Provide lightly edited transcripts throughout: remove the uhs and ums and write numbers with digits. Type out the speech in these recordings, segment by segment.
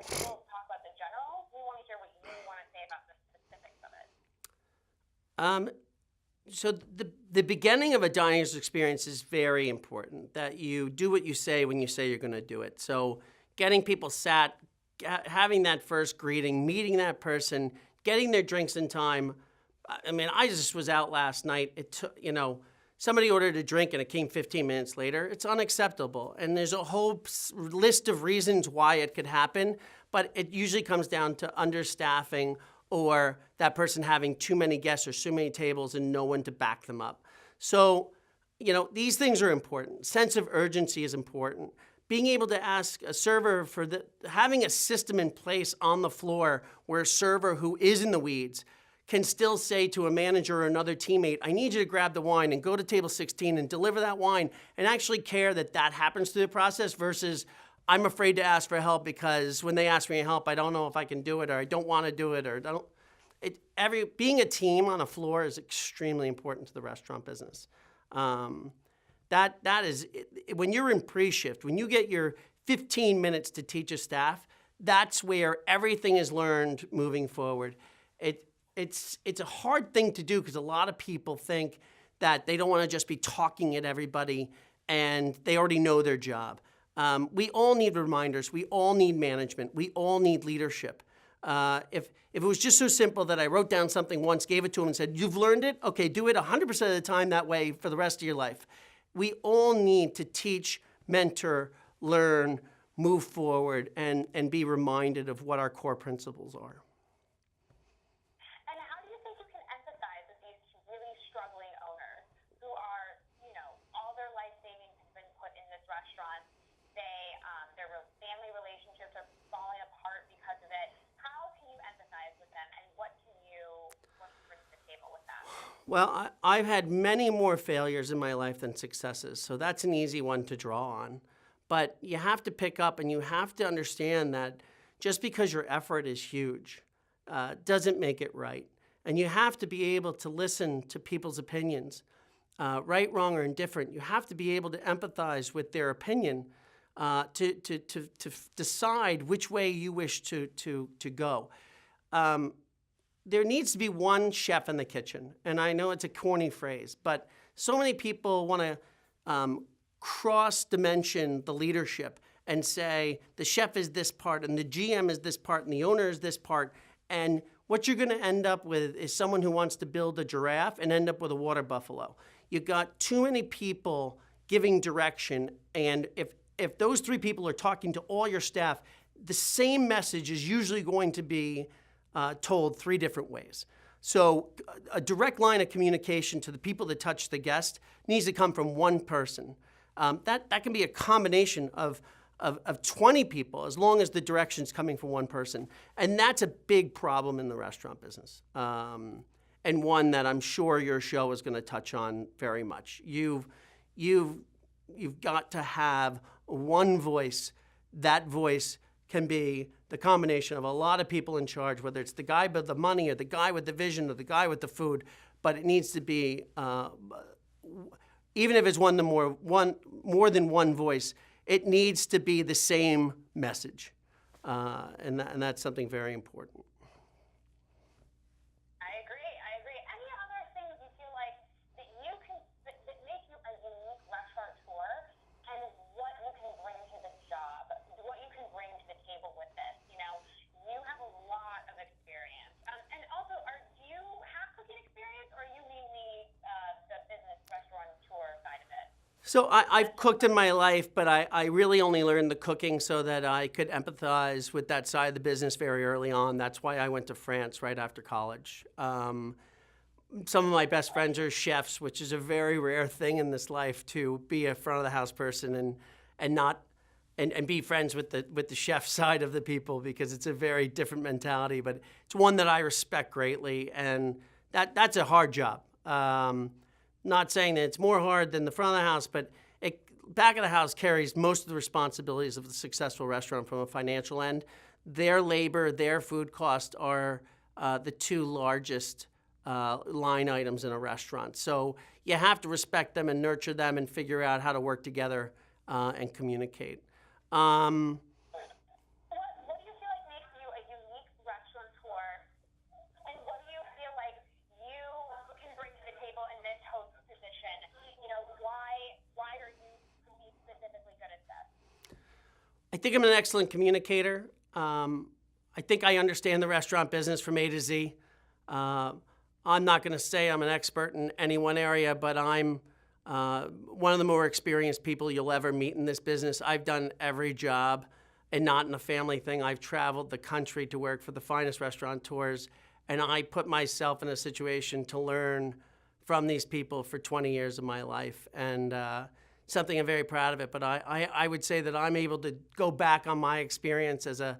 We'll talk about the general. We want to hear what you want to say about the specifics of it. Um, so the beginning of a dining experience is very important, that you do what you say when you say you're going to do it. So getting people sat, having that first greeting, meeting that person, getting their drinks in time. I mean, I just was out last night. It took, somebody ordered a drink and it came 15 minutes later. It's unacceptable. And there's a whole list of reasons why it could happen, but it usually comes down to understaffing or that person having too many guests or so many tables and no one to back them up. So, these things are important. Sense of urgency is important. Being able to ask a server having a system in place on the floor where a server who is in the weeds can still say to a manager or another teammate, I need you to grab the wine and go to table 16 and deliver that wine, and actually care that happens through the process versus I'm afraid to ask for help because when they ask me for help, I don't know if I can do it or I don't want to do it or don't. Being a team on a floor is extremely important to the restaurant business. That is when you're in pre-shift, when you get your 15 minutes to teach a staff, that's where everything is learned moving forward. It's a hard thing to do because a lot of people think that they don't want to just be talking at everybody and they already know their job. We all need reminders. We all need management. We all need leadership. If it was just so simple that I wrote down something once, gave it to them and said, you've learned it? Okay, do it 100% of the time that way for the rest of your life. We all need to teach, mentor, learn, move forward, and be reminded of what our core principles are. And how do you think you can empathize with these really struggling owners who are, all their life savings has been put in this restaurant? Their family relationships are falling apart because of it. How can you empathize with them, and what can you bring to the table with that? Well, I've had many more failures in my life than successes, so that's an easy one to draw on. But you have to pick up and you have to understand that just because your effort is huge doesn't make it right. And you have to be able to listen to people's opinions, right, wrong, or indifferent. You have to be able to empathize with their opinion to decide which way you wish to go. There needs to be one chef in the kitchen. And I know it's a corny phrase, but so many people want to cross-dimension the leadership and say the chef is this part and the GM is this part and the owner is this part. And what you're going to end up with is someone who wants to build a giraffe and end up with a water buffalo. You've got too many people giving direction, and if those three people are talking to all your staff, the same message is usually going to be told three different ways. So a direct line of communication to the people that touch the guest needs to come from one person. That can be a combination of 20 people as long as the direction's coming from one person. And that's a big problem in the restaurant business. And one that I'm sure your show is going to touch on very much. You've got to have one voice. That voice can be the combination of a lot of people in charge, whether it's the guy with the money or the guy with the vision or the guy with the food, but it needs to be, even if it's more than one voice, it needs to be the same message. And that's something very important. I agree. Any other things you feel like that make you a unique restaurateur, and what you can bring to the job, what you can bring to the table with this? You have a lot of experience. And also, do you have cooking experience, or are you mainly the business restaurateur side of it? So I've cooked in my life, but I really only learned the cooking so that I could empathize with that side of the business very early on. That's why I went to France right after college. Some of my best friends are chefs, which is a very rare thing in this life, to be a front of the house person and be friends with the chef side of the people, because it's a very different mentality. But it's one that I respect greatly, and that's a hard job. Not saying that it's more hard than the front of the house, but back of the house carries most of the responsibilities of the successful restaurant from a financial end. Their labor, their food costs are the two largest line items in a restaurant. So you have to respect them and nurture them and figure out how to work together and communicate. What do you feel like think I'm an excellent communicator. I think I understand the restaurant business from A to Z. I'm not going to say I'm an expert in any one area, but I'm one of the more experienced people you'll ever meet in this business. I've done every job, and not in a family thing. I've traveled the country to work for the finest restaurateurs, and I put myself in a situation to learn from these people for 20 years of my life, and something I'm very proud of it. But I would say that I'm able to go back on my experience as a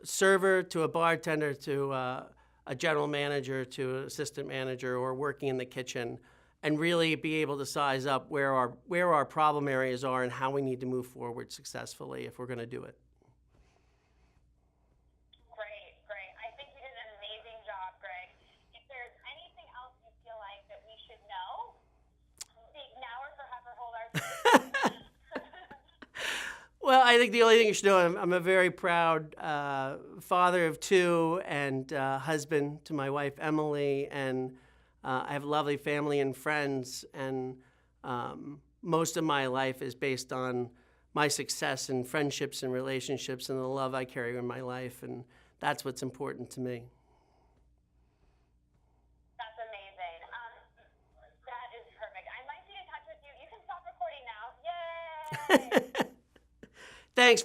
server to a bartender to a general manager to an assistant manager or working in the kitchen, and really be able to size up where our problem areas are and how we need to move forward successfully if we're going to do it. Great, great. I think you did an amazing job, Greg. If there's anything else you feel like that we should know, now or forever hold our Well, I think the only thing you should know, I'm a very proud father of two and husband to my wife, Emily, and I have a lovely family and friends, and most of my life is based on my success in friendships and relationships and the love I carry in my life, and that's what's important to me. That's amazing. That is perfect. I might be in touch with you. You can stop recording now. Yay! Thanks.